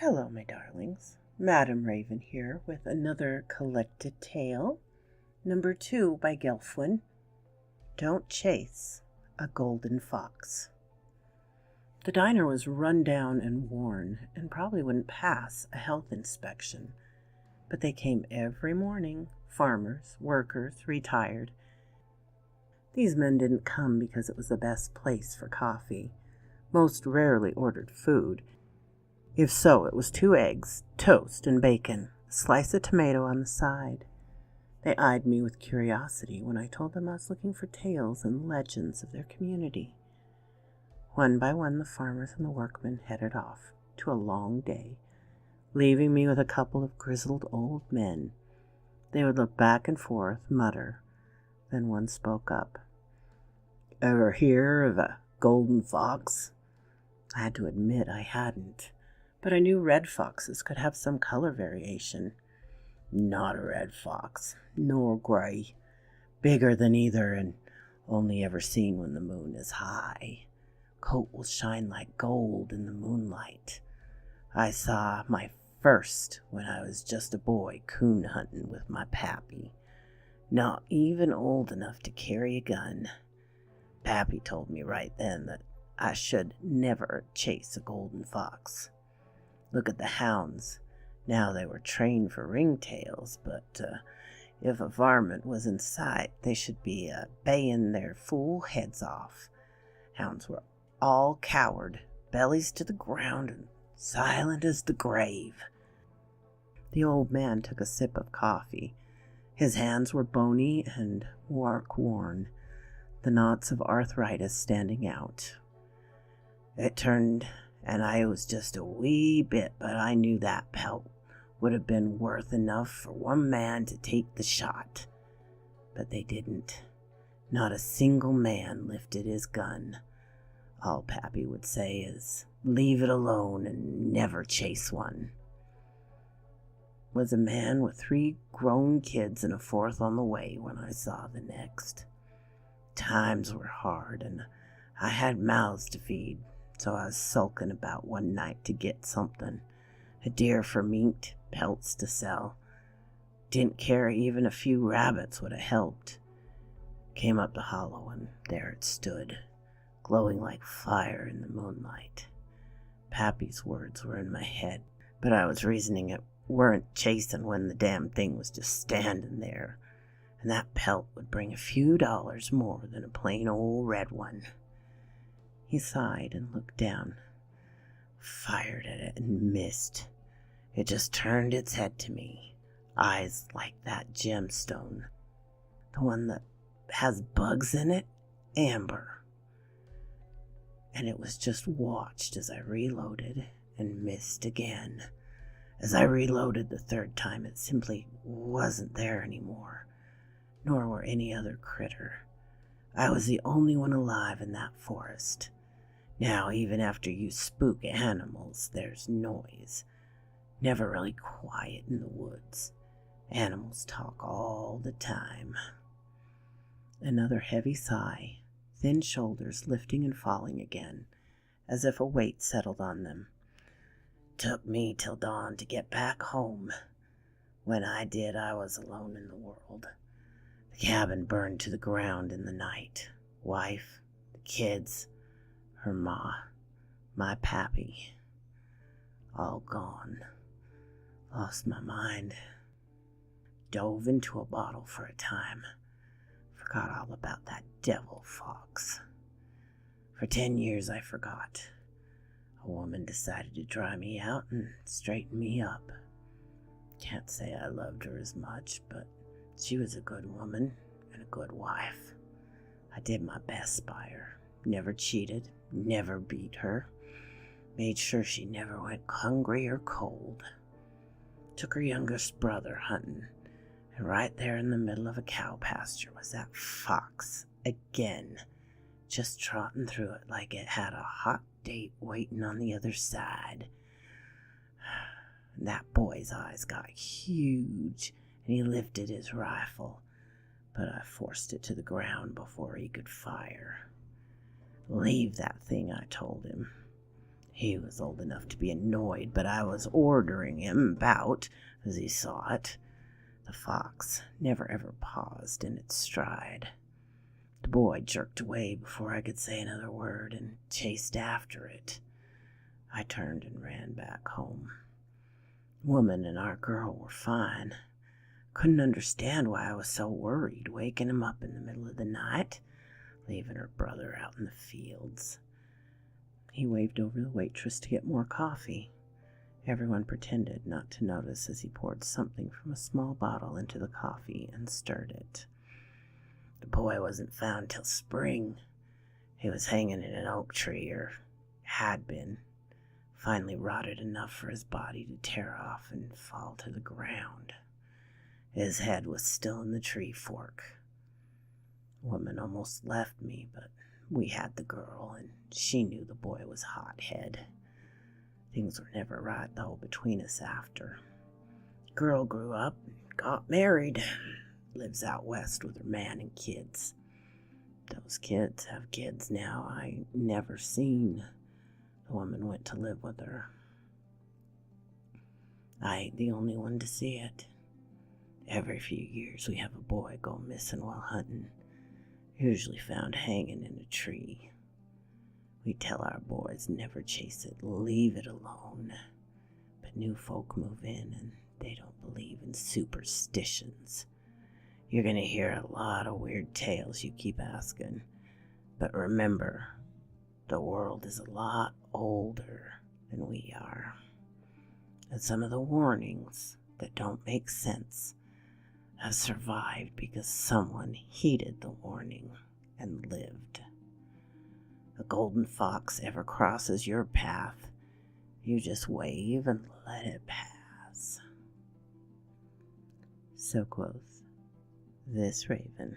Hello, my darlings. Madam Raven here with another collected tale. Number 2 by Gelfwyn. Don't Chase a Golden Fox. The diner was run down and worn and probably wouldn't pass a health inspection. But they came every morning, farmers, workers, retired. These men didn't come because it was the best place for coffee. Most rarely ordered food. If so, it was 2 eggs, toast, and bacon, a slice of tomato on the side. They eyed me with curiosity when I told them I was looking for tales and legends of their community. One by one, the farmers and the workmen headed off to a long day, leaving me with a couple of grizzled old men. They would look back and forth, mutter. Then one spoke up. "Ever hear of a golden fox?" I had to admit I hadn't. But I knew red foxes could have some color variation. Not a red fox, nor gray. Bigger than either, and only ever seen when the moon is high. Coat will shine like gold in the moonlight. I saw my first when I was just a boy coon hunting with my pappy. Not even old enough to carry a gun. Pappy told me right then that I should never chase a golden fox. Look at the hounds. Now they were trained for ringtails, but if a varmint was in sight, they should be baying their fool heads off. Hounds were all coward, bellies to the ground, and silent as the grave. The old man took a sip of coffee. His hands were bony and work-worn, the knots of arthritis standing out. It turned, and I was just a wee bit, but I knew that pelt would have been worth enough for one man to take the shot. But they didn't. Not a single man lifted his gun. All Pappy would say is, "Leave it alone and never chase one." Was a man with 3 grown kids and a 4th on the way when I saw the next. Times were hard, and I had mouths to feed. So I was sulking about one night to get something. A deer for meat, pelts to sell. Didn't care even a few rabbits would have helped. Came up the hollow and there it stood, glowing like fire in the moonlight. Pappy's words were in my head, but I was reasoning it weren't chasing when the damn thing was just standing there. And that pelt would bring a few dollars more than a plain old red one. He sighed and looked down, fired at it and missed. It just turned its head to me, eyes like that gemstone, the one that has bugs in it, amber. And it was just watched as I reloaded and missed again. As I reloaded the 3rd time, it simply wasn't there anymore, nor were any other critter. I was the only one alive in that forest. Now, even after you spook animals, there's noise. Never really quiet in the woods. Animals talk all the time. Another heavy sigh, thin shoulders lifting and falling again, as if a weight settled on them. Took me till dawn to get back home. When I did, I was alone in the world. The cabin burned to the ground in the night. Wife, the kids, her ma, my pappy, all gone. Lost my mind. Dove into a bottle for a time. Forgot all about that devil fox. For 10 years I forgot. A woman decided to dry me out and straighten me up. Can't say I loved her as much, but she was a good woman and a good wife. I did my best by her. Never cheated, never beat her. Made sure she never went hungry or cold. Took her youngest brother hunting, and right there in the middle of a cow pasture was that fox again, just trotting through it like it had a hot date waiting on the other side. That boy's eyes got huge, and he lifted his rifle, but I forced it to the ground before he could fire. "Leave that thing," I told him. He was old enough to be annoyed, but I was ordering him about as he saw it. The fox never ever paused in its stride. The boy jerked away before I could say another word and chased after it. I turned and ran back home. Woman and our girl were fine. Couldn't understand why I was so worried, waking him up in the middle of the night, leaving her brother out in the fields. He waved over the waitress to get more coffee. Everyone pretended not to notice as he poured something from a small bottle into the coffee and stirred it. The boy wasn't found till spring. He was hanging in an oak tree, or had been, finally rotted enough for his body to tear off and fall to the ground. His head was still in the tree fork. Woman almost left me, but we had the girl, and she knew the boy was hothead. Things were never right, though, between us after. Girl grew up and got married. Lives out west with her man and kids. Those kids have kids now I never seen. The woman went to live with her. I ain't the only one to see it. Every few years we have a boy go missing while hunting, usually found hanging in a tree. We tell our boys never chase it, leave it alone. But new folk move in and they don't believe in superstitions. You're going to hear a lot of weird tales you keep asking. But remember, the world is a lot older than we are. And some of the warnings that don't make sense have survived because someone heeded the warning and lived. A golden fox ever crosses your path, you just wave and let it pass. So quoth this raven.